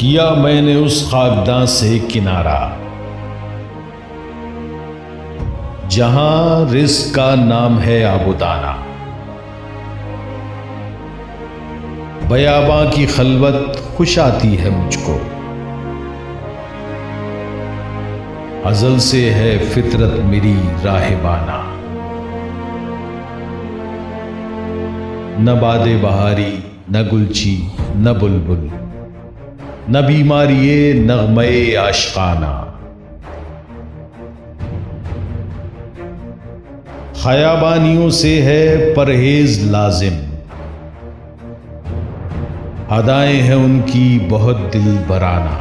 किया मैंने उस खाकदां से किनारा, जहां रिज़्क़ का नाम है आबुदाना। बयाबां की खलवत खुश आती है मुझको, अज़ल से है फितरत मेरी राहबाना। न बादे बहारी न गुलची न बुलबुल, न बीमारिये नग़्मे आशिक़ाना। खयाबानियों से है परहेज लाजिम, अदाएं हैं उनकी बहुत दिल बराना।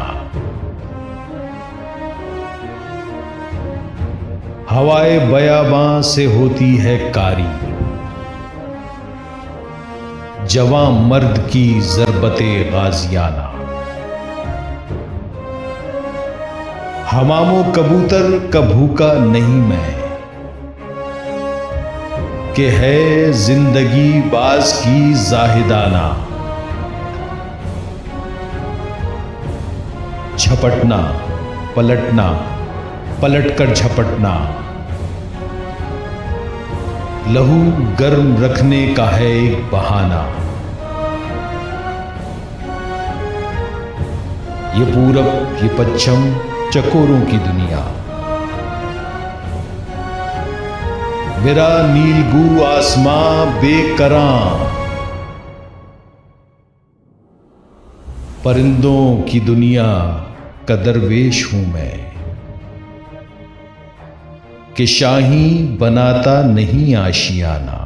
हवाए बयाबां से होती है कारी, जवां मर्द की ज़रबते गाजियाना। हमामो कबूतर का भूखा नहीं मैं, कि है जिंदगी बाज की जाहिदाना। झपटना पलटना पलटकर झपटना, लहू गर्म रखने का है एक बहाना। ये पूरब ये पश्चिम चकोरों की दुनिया, मेरा नीलगू आसमां बेकरां। परिंदों की दुनिया का दरवेश हूं मैं, कि शाही बनाता नहीं आशियाना।